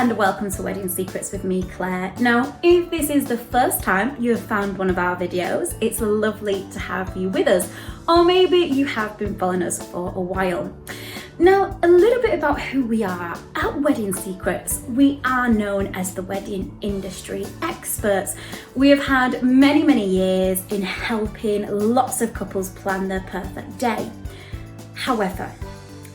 and welcome to Wedding Secrets with me, Claire. Now, if this is the first time you have found one of our videos, it's lovely to have you with us, or maybe you have been following us for a while. Now, a little bit about who we are. At Wedding Secrets, we are known as the wedding industry experts. We have had many years in helping lots of couples plan their perfect day. However,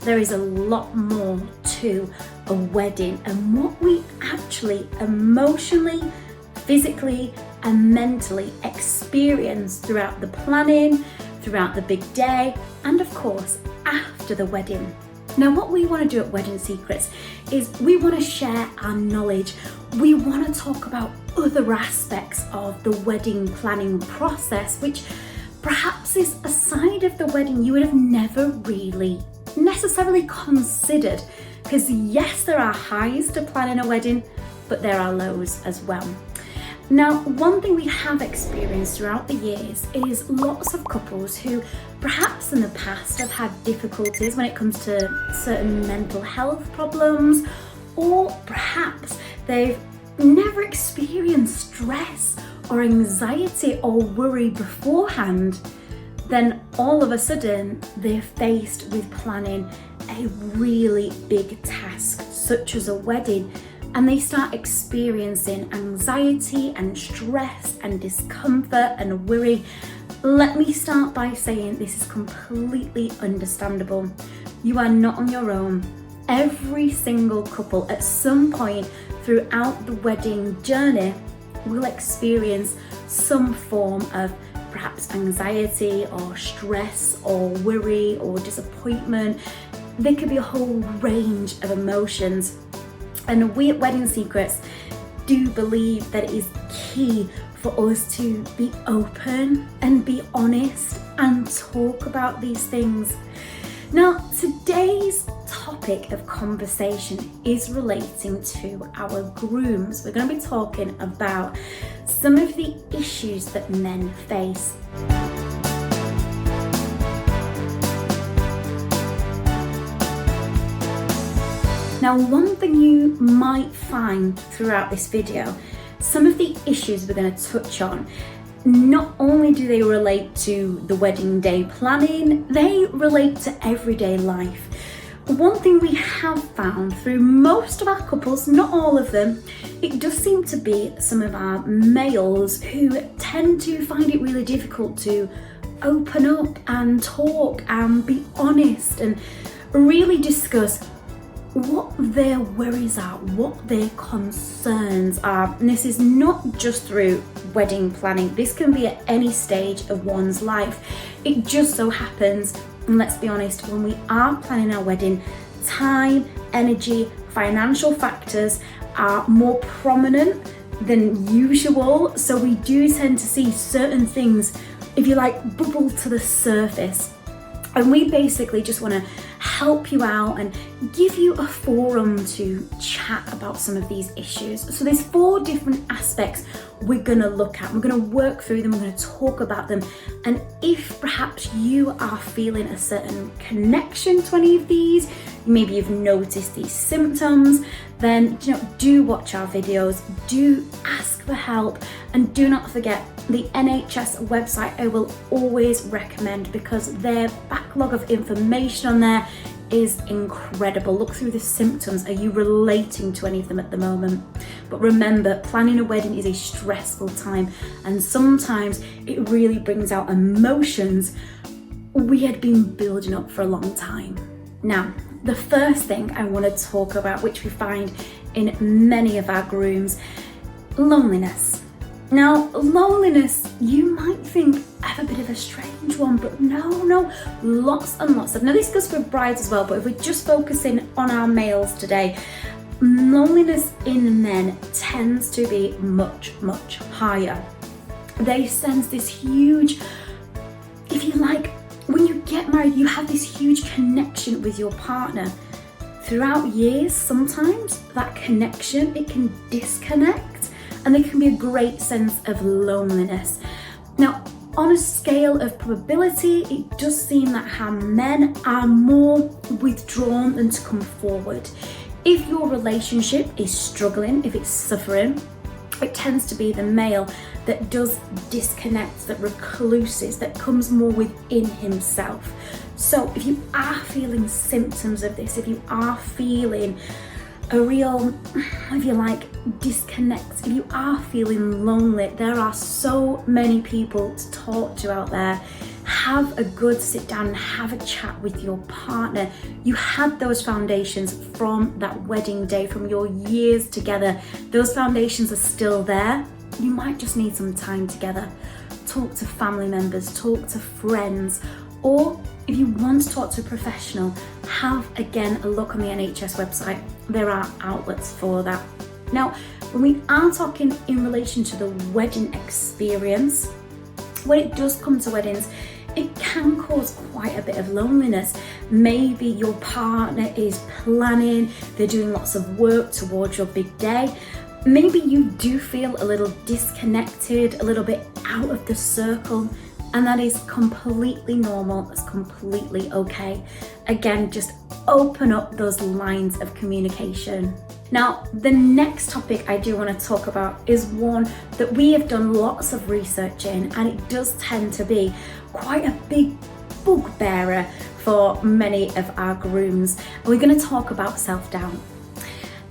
there is a lot more to a wedding and what we actually emotionally, physically, and mentally experience throughout the planning, throughout the big day, and of course, after the wedding. Now, what we want to do at Wedding Secrets is we want to share our knowledge. We want to talk about other aspects of the wedding planning process, which perhaps is a side of the wedding you would have never really necessarily considered. Because yes, there are highs to planning a wedding, but there are lows as well. Now, one thing we have experienced throughout the years is lots of couples who perhaps in the past have had difficulties when it comes to certain mental health problems, or perhaps they've never experienced stress or anxiety or worry beforehand. Then all of a sudden they're faced with planning a really big task such as a wedding, and they start experiencing anxiety and stress and discomfort and worry. Let me start by saying this is completely understandable. You are not on your own. Every single couple at some point throughout the wedding journey will experience some form of perhaps anxiety or stress or worry or disappointment. There could be a whole range of emotions. And we at Wedding Secrets do believe that it is key for us to be open and be honest and talk about these things. Now, today's topic of conversation is relating to our grooms. We're going to be talking about some of the issues that men face. Now, one thing you might find throughout this video, some of the issues we're going to touch on, not only do they relate to the wedding day planning, they relate to everyday life. One thing we have found through most of our couples, not all of them, it does seem to be some of our males who tend to find it really difficult to open up and talk and be honest and really discuss what their worries are, what their concerns are. And this is not just through wedding planning. This can be at any stage of one's life. It just so happens, and let's be honest, when we are planning our wedding, time, energy, financial factors are more prominent than usual. So we do tend to see certain things, if you like, bubble to the surface. And we basically just want to help you out and give you a forum to chat about some of these issues. So there's 4 different aspects we're going to look at. We're going to work through them, we're going to talk about them. And if perhaps you are feeling a certain connection to any of these, maybe you've noticed these symptoms, then do watch our videos, do ask for help, and do not forget the NHS website I will always recommend, because their backlog of information on there is incredible. Look through the symptoms. Are you relating to any of them at the moment? But remember, planning a wedding is a stressful time, and sometimes it really brings out emotions we had been building up for a long time. Now, the first thing I want to talk about, which we find in many of our grooms, loneliness. Now, loneliness, you might think I have a bit of a strange one, but no, lots and lots of. Now, this goes for brides as well, but if we're just focusing on our males today, loneliness in men tends to be much higher. They sense this huge, if you like, when you get married, you have this huge connection with your partner. Throughout years, sometimes that connection, it can disconnect, and there can be a great sense of loneliness. Now, on a scale of probability, it does seem that how men are more withdrawn than to come forward. If your relationship is struggling, if it's suffering, it tends to be the male that does disconnect, that recluses, that comes more within himself. So if you are feeling symptoms of this, if you are feeling a real, if you like, disconnect, if you are feeling lonely, there are so many people to talk to out there. Have a good sit down and have a chat with your partner. You had those foundations from that wedding day, from your years together. Those foundations are still there. You might just need some time together. Talk to family members, talk to friends, or if you want to talk to a professional, have again a look on the NHS website. There are outlets for that. Now, when we are talking in relation to the wedding experience, when it does come to weddings, it can cause quite a bit of loneliness. Maybe your partner is planning, they're doing lots of work towards your big day. Maybe you do feel a little disconnected, a little bit out of the circle, and that is completely normal, that's completely okay. Again, just open up those lines of communication. Now, the next topic I do want to talk about is one that we have done lots of research in, and it does tend to be quite a big bugbearer for many of our grooms. And we're going to talk about self-doubt.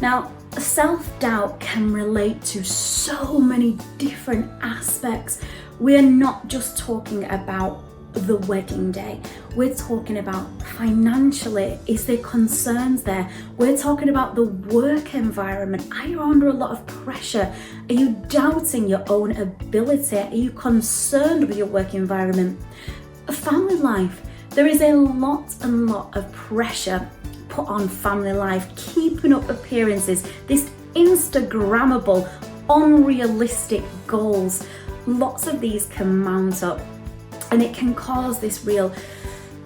Now, self-doubt can relate to so many different aspects. We're not just talking about the wedding day. We're talking about financially, is there concerns there? We're talking about the work environment. Are you under a lot of pressure? Are you doubting your own ability? Are you concerned with your work environment? A family life. There is a lot of pressure put on family life, keeping up appearances, this Instagrammable, unrealistic goals. Lots of these can mount up, and it can cause this real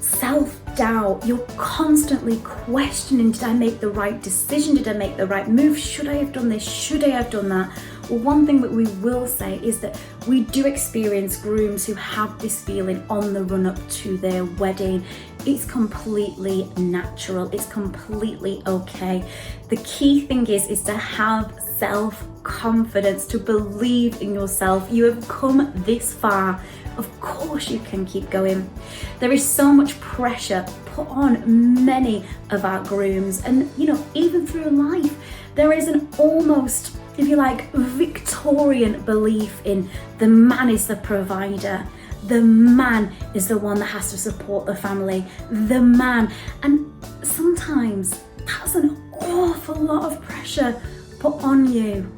self-doubt. You're constantly questioning, did I make the right decision? Did I make the right move? Should I have done this? Should I have done that? Well, one thing that we will say is that we do experience grooms who have this feeling on the run up to their wedding. It's completely natural. It's completely okay. The key thing is to have self-confidence, to believe in yourself. You have come this far. Of course you can keep going. There is so much pressure put on many of our grooms, and even through life, there is an almost, if you like, Victorian belief in the man is the provider. The man is the one that has to support the family. The man. And sometimes that's an awful lot of pressure put on you.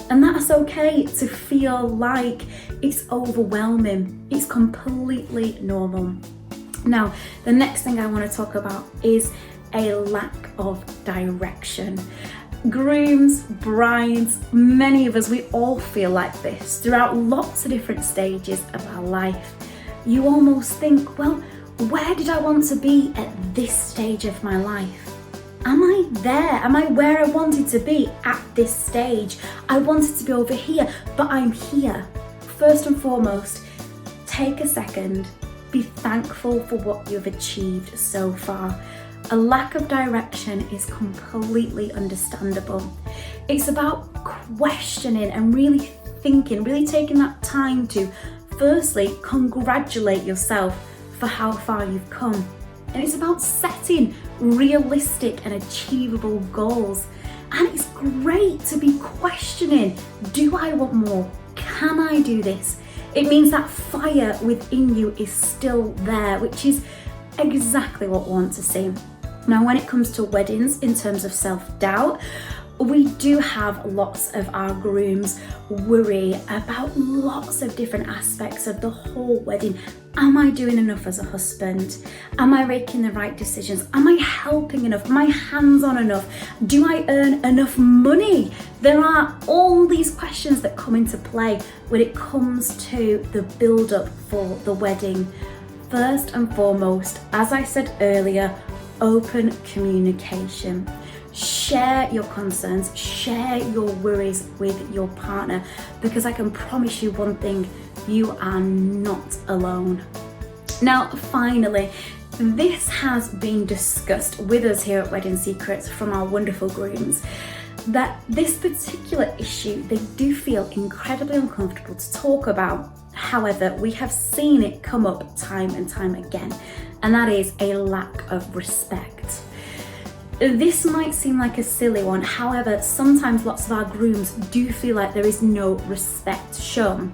And that's okay to feel like it's overwhelming. It's completely normal. Now, the next thing I want to talk about is a lack of direction. Grooms, brides, many of us, we all feel like this throughout lots of different stages of our life. You almost think, well, where did I want to be at this stage of my life? Am I there? Am I where I wanted to be at this stage? I wanted to be over here, but I'm here. First and foremost, take a second, be thankful for what you've achieved so far. A lack of direction is completely understandable. It's about questioning and really thinking, really taking that time to firstly congratulate yourself for how far you've come. And it's about setting realistic and achievable goals. And it's great to be questioning, do I want more? Can I do this? It means that fire within you is still there, which is exactly what we want to see. Now, when it comes to weddings, in terms of self-doubt, we do have lots of our grooms worry about lots of different aspects of the whole wedding. Am I doing enough as a husband? Am I making the right decisions? Am I helping enough? Am I hands-on enough? Do I earn enough money? There are all these questions that come into play when it comes to the build-up for the wedding. First and foremost, as I said earlier, open communication. Share your concerns, share your worries with your partner, because I can promise you one thing, you are not alone. Now, finally, this has been discussed with us here at Wedding Secrets from our wonderful grooms, that this particular issue they do feel incredibly uncomfortable to talk about. However, we have seen it come up time and time again, and that is a lack of respect. This might seem like a silly one, however, sometimes lots of our grooms do feel like there is no respect shown.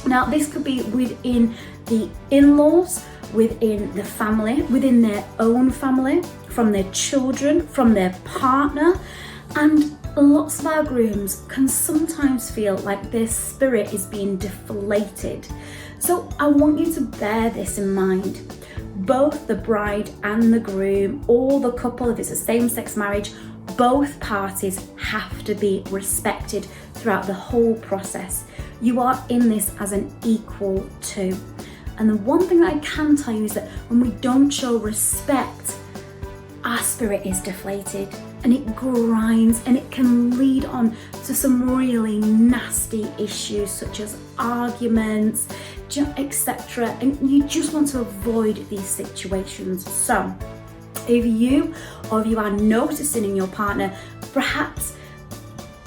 Now, this could be within the in-laws, within the family, within their own family, from their children, from their partner, and lots of our grooms can sometimes feel like their spirit is being deflated. So I want you to bear this in mind. Both the bride and the groom, or the couple if it's a same-sex marriage, both parties have to be respected throughout the whole process. You are in this as an equal too. And the one thing that I can tell you is that when we don't show respect, our spirit is deflated and it grinds, and it can lead on to some really nasty issues such as arguments, etc. And you just want to avoid these situations. So if you are noticing in your partner, perhaps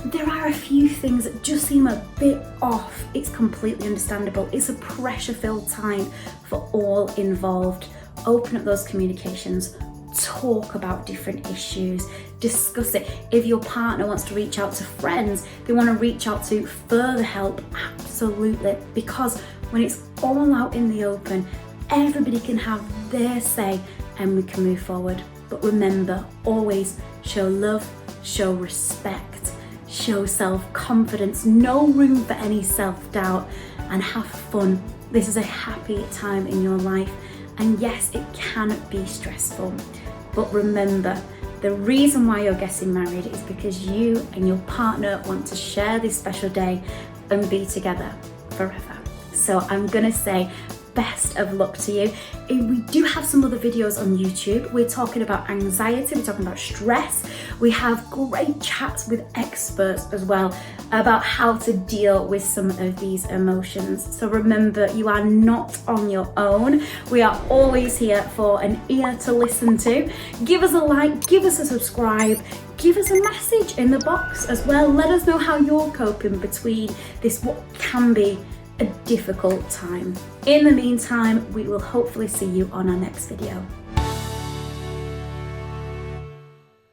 there are a few things that just seem a bit off, it's completely understandable. It's a pressure-filled time for all involved. Open up those communications, talk about different issues, discuss it. If your partner wants to reach out to friends, they want to reach out to further help, absolutely, because when it's all out in the open, everybody can have their say and we can move forward. But remember, always show love, show respect, show self-confidence, no room for any self-doubt, and have fun. This is a happy time in your life, and yes, it can be stressful, but remember, the reason why you're getting married is because you and your partner want to share this special day and be together forever. So I'm gonna say best of luck to you. We do have some other videos on YouTube. We're talking about anxiety, we're talking about stress. We have great chats with experts as well about how to deal with some of these emotions. So remember, you are not on your own. We are always here for an ear to listen to. Give us a like, give us a subscribe, give us a message in the box as well. Let us know how you're coping between this, what can be a difficult time. In the meantime, we will hopefully see you on our next video.